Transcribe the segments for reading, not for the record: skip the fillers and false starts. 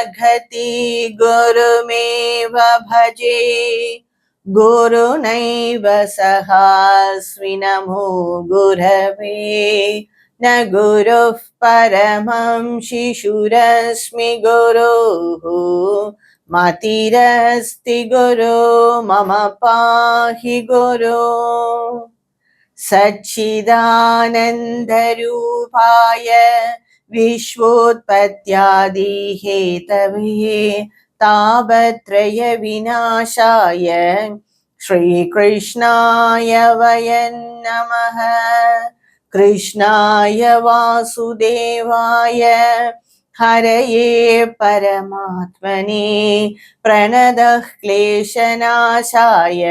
घति गुरुमेव भजे गुरुनैव सहास्विनमो गुरवे न गुरुः परमं शिशुरस्मि गुरुः मतिरस्ति गुरो मम पाहि गुरो सच्चिदानन्दरूपाय विश्वोत्पत्त्यादिहेतवे तापत्रय विनाशाय श्रीकृष्णाय वयं नमः कृष्णाय वासुदेवाय हरये परमात्मने प्रणतः क्लेशनाशाय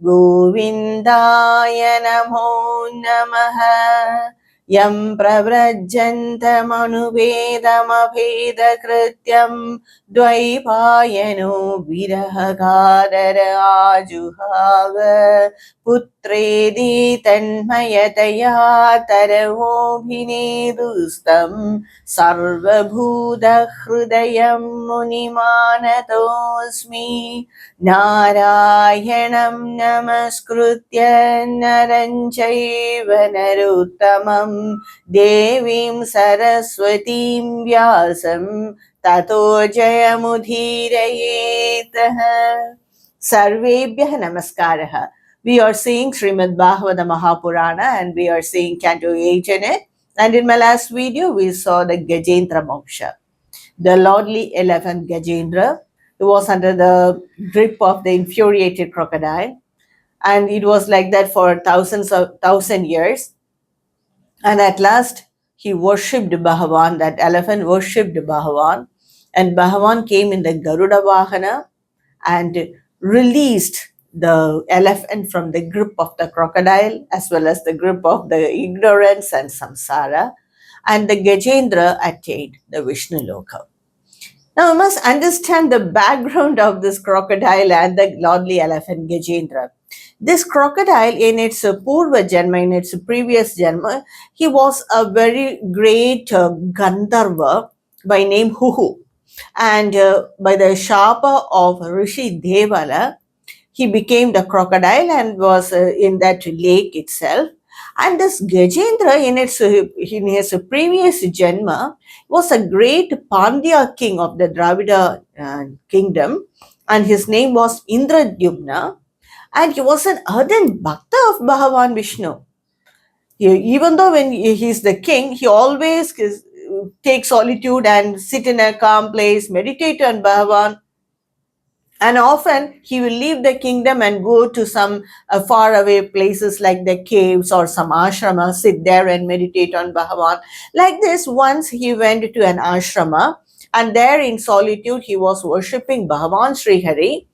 गोविन्दाय नमो नमः यं प्रव्रजन्तमनुवेदमभेदकृत्यं द्वैपायनो विरहकातर आजुहाव पुत्रेदि तन्मयतया तरवोऽभिनेदुस्तं सर्वभूतहृदयं मुनिमानतोऽस्मि नारायणं नमस्कृत्य नरं चैव नरोत्तमं देवीं सरस्वतीं व्यासं ततो जयमुदीरयेत् सर्वेभ्यः नमस्कारः. We are seeing Srimad Bhagavada Mahapurana and we are seeing Canto 8 in it. And in my last video, we saw the Gajendra Moksha, the lordly elephant Gajendra, who was under the grip of the infuriated crocodile. And it was like that for thousand years. And at last, he worshipped Bhagavan, that elephant worshipped Bhagavan. And Bhagavan came in the Garuda Vahana and released the elephant from the grip of the crocodile as well as the grip of the ignorance and samsara. And the Gajendra attained the Vishnu Loka. Now, we must understand the background of this crocodile and the lordly elephant Gajendra. This crocodile, in its Purva Janma, in its previous Janma, he was a very great Gandharva by name Huhu. And by the shapa of Rishi Devala, he became the crocodile and was in that lake itself. And this Gajendra, in his previous Janma, was a great Pandya king of the Dravida kingdom. And his name was Indradyumna. And he was an ardent bhakta of Bhagavan Vishnu. Even though when he's the king, he always takes solitude and sit in a calm place, meditate on Bhagavan. And often he will leave the kingdom and go to some faraway places like the caves or some ashrama, sit there and meditate on Bhagavan. Like this, once he went to an ashrama and there in solitude he was worshipping Bhagavan Sri Hari.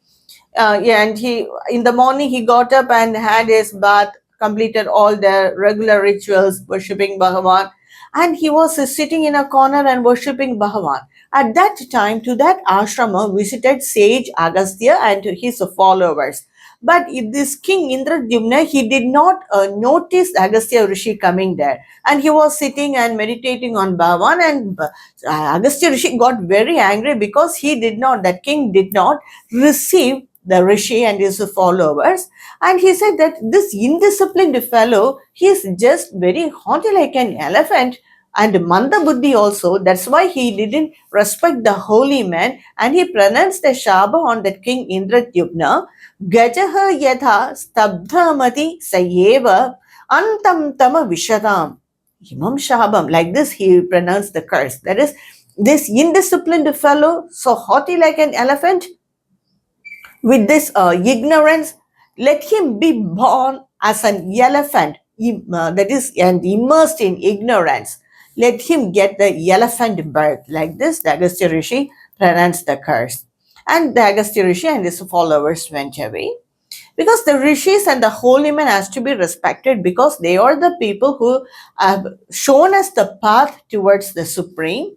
And he, in the morning, he got up and had his bath, completed all the regular rituals, worshipping Bhagavan. And he was sitting in a corner and worshipping Bhagavan. At that time, to that ashrama visited sage Agastya and his followers. But this king Indradyumna, he did not notice Agastya Rishi coming there. And he was sitting and meditating on Bhagavan. And Agastya Rishi got very angry because that king did not receive the Rishi and his followers. And he said that this indisciplined fellow, he is just very haughty like an elephant and Manda Buddhi also. That's why he didn't respect the holy man. And he pronounced the Shaba on that king Indradyumna. Gajaha yatha stabdhamati sayeva antam tama vishadam. Imam Shabam. Like this, he pronounced the curse. That is, this indisciplined fellow, so haughty like an elephant, with this ignorance, let him be born as an elephant, that is, and immersed in ignorance. Let him get the elephant birth. Like this, the Agastya Rishi pronounced the curse. And the Agastya Rishi and his followers went away. Because the rishis and the holy men has to be respected because they are the people who have shown us the path towards the Supreme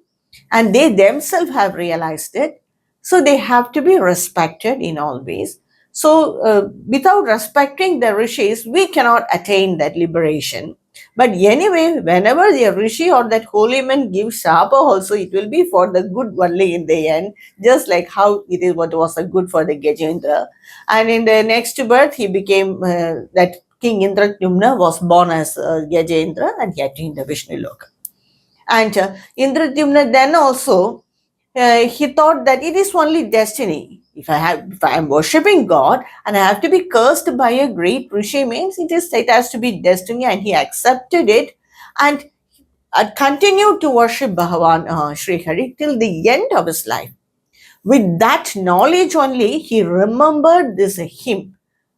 and they themselves have realized it. So they have to be respected in all ways. So without respecting the rishis, we cannot attain that liberation. But anyway, whenever the rishi or that holy man gives shapa also, it will be for the good only in the end, just like how it is what was the good for the Gajendra. And in the next birth, he became that King Indradyumna was born as Gajendra, and he attained the Vishnu Loka. And Indradyumna then also he thought that it is only destiny. If I am worshipping God and I have to be cursed by a great rishi, means it has to be destiny, and he accepted it and continued to worship Bhagavan Sri Hari till the end of his life. With that knowledge only, he remembered this hymn.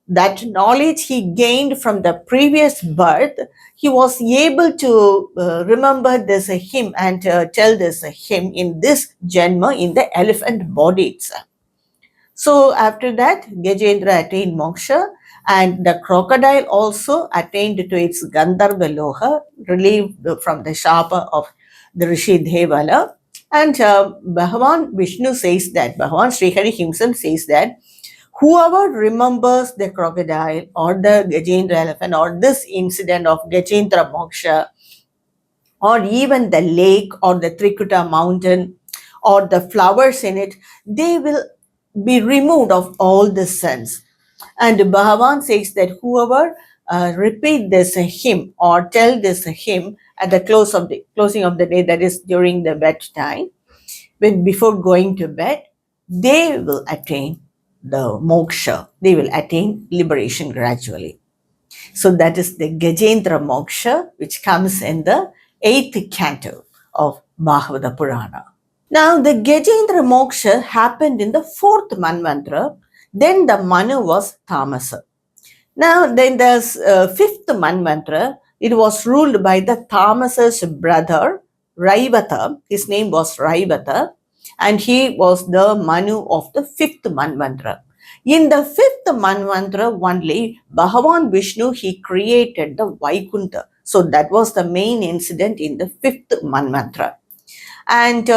That knowledge he gained from the previous birth, he was able to remember this hymn and tell this hymn in this Janma in the elephant body itself. So after that, Gajendra attained moksha, and the crocodile also attained to its Gandharva Loha, relieved from the shapa of the Rishi Devala. And Bhagavan Vishnu says that, Bhagavan Srihari himself says that, whoever remembers the crocodile or the Gajendra elephant or this incident of Gajendra Moksha, or even the lake or the Trikuta mountain or the flowers in it, they will be removed of all the sins. And Bhagavan says that whoever repeat this hymn or tell this hymn at the closing of the day, that is during the bedtime, when before going to bed, they will attain the moksha. They will attain liberation gradually. So that is the Gajendra moksha, which comes in the 8th canto of Bhagavada Purana. Now, the Gajendra moksha happened in the 4th Manvantara. Then the Manu was Tamasa. Now, then the 5th Manvantara, it was ruled by the Tamasa's brother, Raivata. His name was Raivata, and he was the Manu of the 5th Manvantara. In the 5th Manvantara only, Bhagavan Vishnu, he created the Vaikuntha. So that was the main incident in the 5th Manvantara. And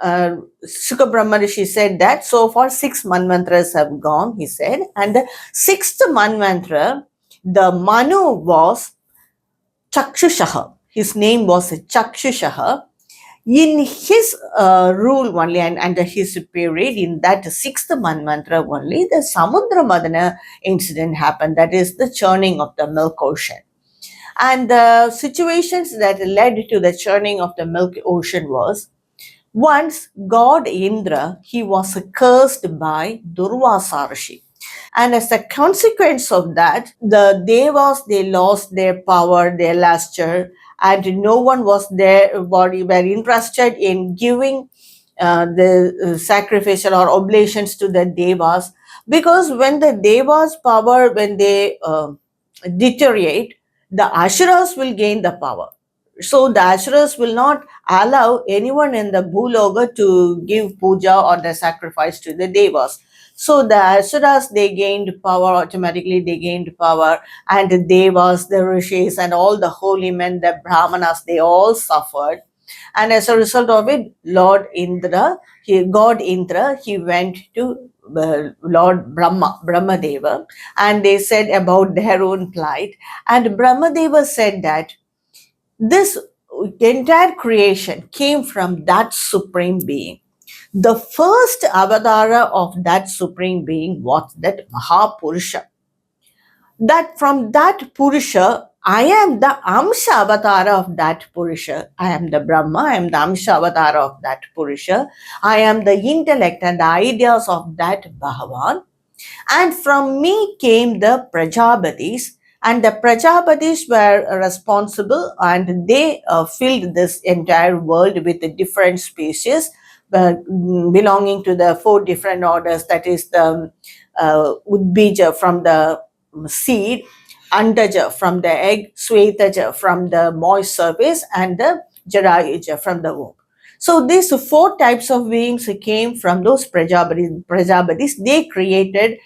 Shuka Brahma Rishi said that so far 6 Manvantras have gone, he said. And the 6th Manvantara, the Manu was Chakshushaha. His name was Chakshushaha. In his rule only and under his period, in that 6th Manvantara only, the Samudra Madana incident happened, that is the churning of the milk ocean. And the situations that led to the churning of the milk ocean was, once God Indra, he was cursed by Durvasa Rishi. And as a consequence of that, the Devas, they lost their power, their luster, and no one was there, were interested in giving the sacrificial or oblations to the Devas, because when the Devas' power, when they deteriorate, the Asuras will gain the power. So the Asuras will not allow anyone in the Bhuloga to give puja or the sacrifice to the Devas. So the Asuras, they gained power, automatically they gained power, and the Devas, the Rishis, and all the holy men, the Brahmanas, they all suffered. And as a result of it, God Indra, he went to Lord Brahmadeva, and they said about their own plight. And Brahmadeva said that this entire creation came from that supreme being. The first avatara of that supreme being was that Mahapurusha. That from that Purusha, I am the Amsha avatara of that Purusha. I am the Brahma, I am the Amsha avatara of that Purusha. I am the intellect and the ideas of that Bhagavan. And from me came the Prajapatis, and the Prajapatis were responsible, and they filled this entire world with the different species belonging to the 4 different orders, that is the Udbija from the seed, Andaja from the egg, Swetaja from the moist surface, and the Jarayuja from the womb. So these 4 types of beings came from those Prajapatis. They created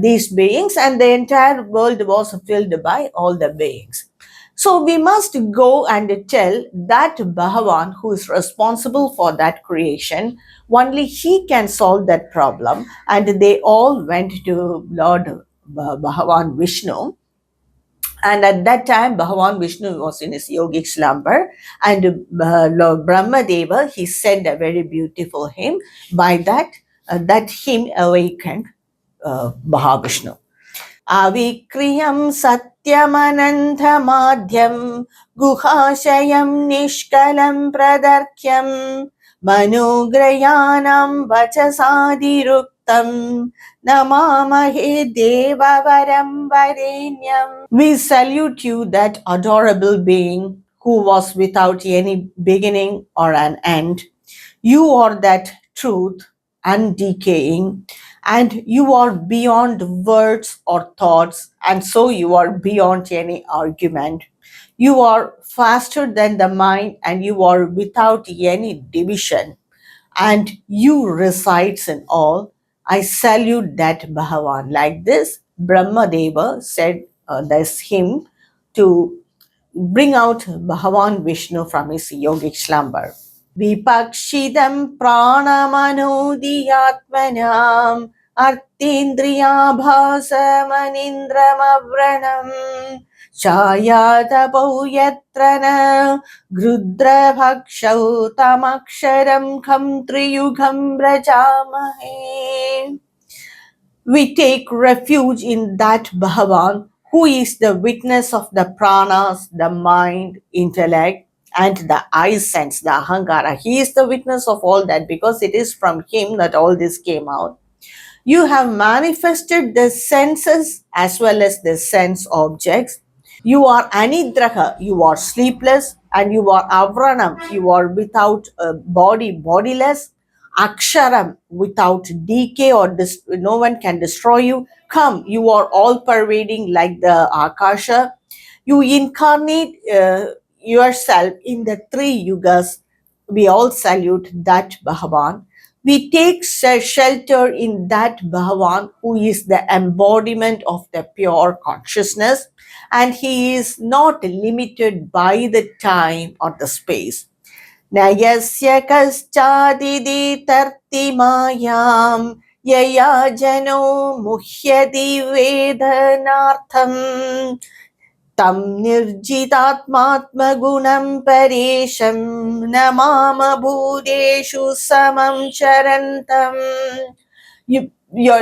these beings, and the entire world was filled by all the beings. So we must go and tell that Bhagavan, who is responsible for that creation, only he can solve that problem. And they all went to Lord Bhagavan Vishnu, And at that time, Bhagavan Vishnu was in his yogic slumber, and Lord Brahmadeva, he said a very beautiful hymn. By that, that hymn awakened Mahavishnu. Avikriyam satyamananthamadhyam guhashayam nishkalam pradarkyam manograyanam vachasadiruktam namamahe devavaram varenyam. We salute you, that adorable being who was without any beginning or an end. You are that truth, undecaying, and you are beyond words or thoughts, and so you are beyond any argument. You are faster than the mind, and you are without any division, and you resides in all. I salute that Bhagavan. Like this, Brahmadeva said this hymn to bring out Bhagavan Vishnu from his yogic slumber. Vipakshidam pranamanoodiyatmanam artindriyabhasamanindramavranam chayatapau yatrana grudra tamaksharam kham triyugham brajamahe. We take refuge in that Bhagavan who is the witness of the pranas, the mind, intellect, and the eye sense, the ahankara. He is the witness of all that because it is from him that all this came out. You have manifested the senses as well as the sense objects. You are anidraha, you are sleepless, and you are avranam, you are without a body, bodiless. Aksharam, without decay or no one can destroy you. Come, you are all pervading like the Akasha. You incarnate yourself in the three yugas. We all salute that Bhagavan. We take shelter in that Bhagavan who is the embodiment of the pure consciousness, and he is not limited by the time or the space. Nayasya kaschadidi tartimayam yaya jano muhyadi vedanartham tam nirjitatmatmagunam paresham namama bhudeshu samam charantam.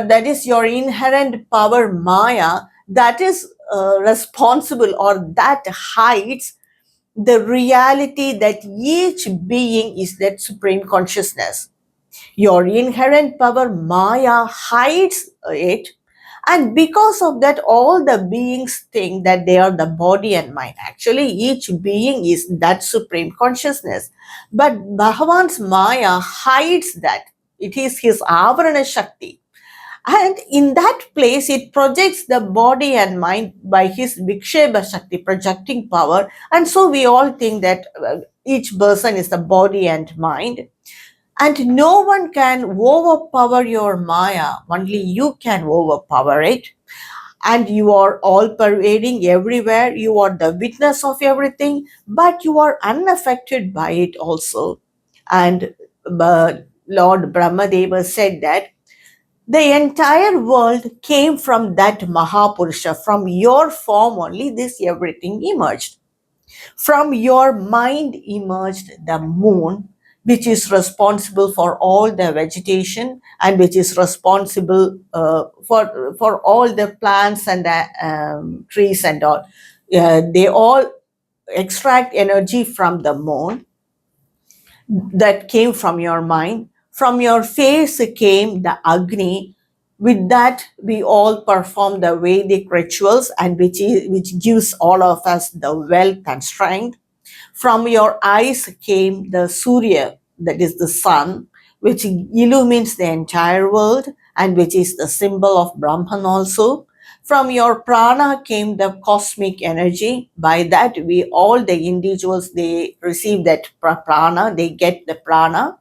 That is your inherent power, Maya, that is responsible or that hides the reality that each being is that supreme consciousness. Your inherent power, Maya, hides it. And because of that, all the beings think that they are the body and mind. Actually, each being is that supreme consciousness. But Bhagavan's Maya hides that. It is his Avarana Shakti. And in that place, it projects the body and mind by his Viksheba Shakti, projecting power. And so we all think that each person is the body and mind. And no one can overpower your Maya, only you can overpower it. And you are all pervading everywhere. You are the witness of everything, but you are unaffected by it also. And Lord Brahmadeva said that the entire world came from that Mahapurusha. From your form only this everything emerged. From your mind emerged the moon, which is responsible for all the vegetation and which is responsible for all the plants and the trees and all. They all extract energy from the moon that came from your mind. From your face came the Agni. With that, we all perform the Vedic rituals, and which gives all of us the wealth and strength. From your eyes came the Surya, that is the sun, which illumines the entire world and which is the symbol of Brahman also. From your prana came the cosmic energy. By that, we all the individuals, they receive that prana, they get the prana.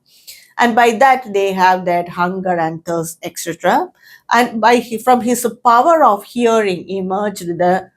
And by that, they have that hunger and thirst, etc. And from his power of hearing emerged the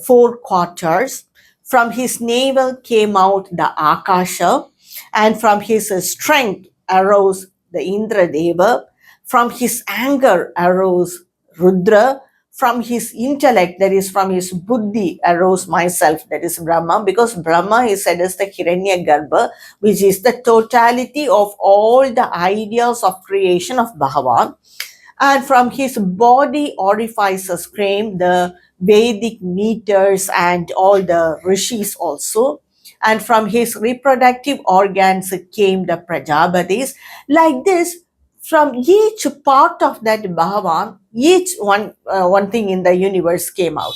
four quarters. From his navel came out the Akasha, and from his strength arose the Indra Deva. From his anger arose Rudra. from his intellect, that is from his buddhi, arose myself, that is Brahma, because Brahma is said as the Hiranyagarbha, which is the totality of all the ideas of creation of Bhagavan. And from his body orifices came the Vedic meters and all the rishis also. And from his reproductive organs came the Prajapatis. Like this, from each part of that Bhagavan, each one thing in the universe came out.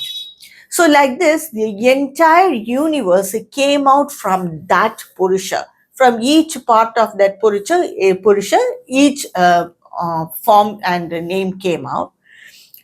So like this, the entire universe came out from that Purusha. From each part of that Purusha, each form and name came out.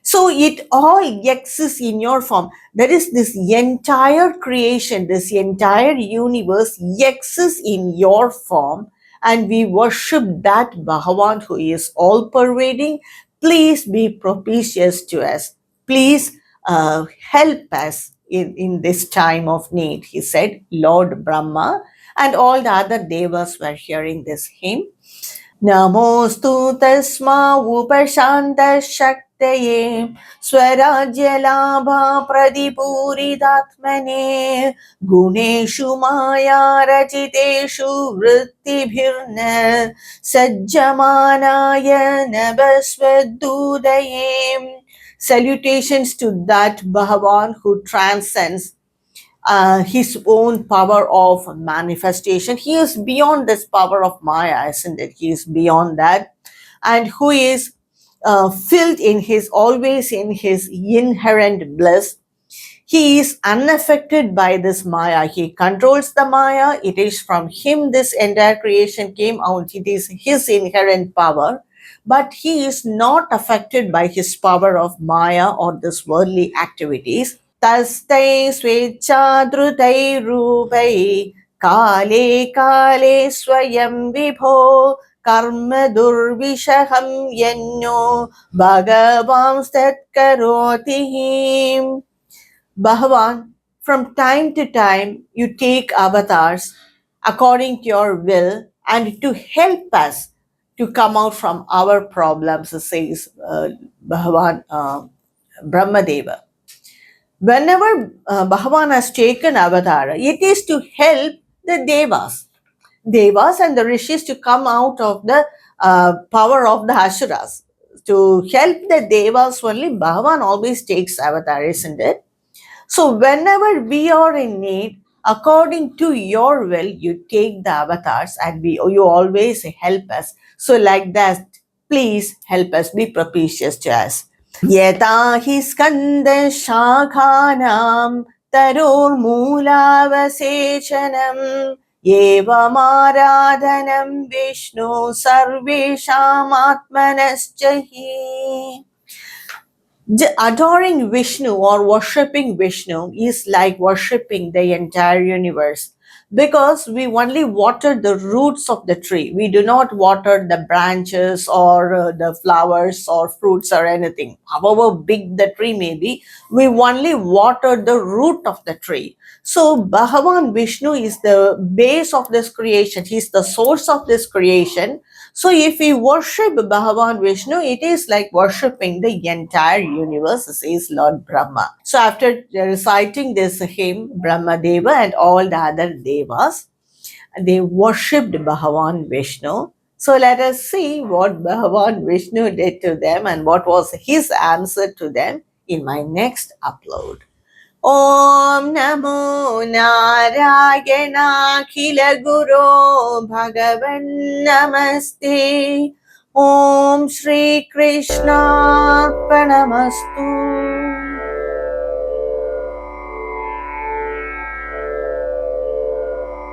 So it all exists in your form. That is, this entire creation, this entire universe exists in your form, and we worship that Bhagavan who is all pervading. Please be propitious to us. Please help us in this time of need, he said. Lord Brahma and all the other devas were hearing this hymn. नमोस्तु तस्मा उपशान्तशक्तये स्वराज्यलाभा प्रतिपूरितात्मने गुणेषु माया रचितेषु वृत्तिभिर्न सज्जमानाय नभस्वदुदये. Salutations to that Bhagavan who transcends his own power of manifestation. He is beyond this power of Maya, isn't it? He is beyond that, and who is filled in his, always in his inherent bliss. He is unaffected by this Maya. He controls the Maya. It is from him this entire creation came out. It is his inherent power. But he is not affected by his power of Maya or this worldly activities. तस्थै स्वेच्छाधृतैरूपै काले काले स्वयं विभो कर्म दुर्विषहं यन्नो भगवांस्तत्करोति. Bhagavan, from time to time you take avatars according to your will and to help us to come out from our problems, says Bhagavan Brahmadeva. Whenever Bhagavan has taken avatar, it is to help the devas and the rishis to come out of the power of the asuras. To help the devas only, Bhagavan always takes avatar, isn't it? So whenever we are in need, according to your will, you take the avatars and you always help us. So like that, please help us, be propitious to us. यता हि स्कन्दशाखानां तरोर्मूलावसेचनम् एवमाराधनं विष्णु सर्वेषामात्मनश्च हि. Adoring Vishnu or worshipping Vishnu is like worshipping the entire universe, because we only water the roots of the tree. We do not water the branches or the flowers or fruits or anything. However big the tree may be, we only water the root of the tree. So Bhagavan Vishnu is the base of this creation. He is the source of this creation. So if we worship Bhagavan Vishnu, it is like worshipping the entire universe, says Lord Brahma. So after reciting this hymn, Brahma Deva and all the other devas, they worshipped Bhagavan Vishnu. So let us see what Bhagavan Vishnu did to them and what was his answer to them in my next upload. Om Namo Narayanakhila Guru Bhagavan Namaste. Om Shri Krishna Pranamastu.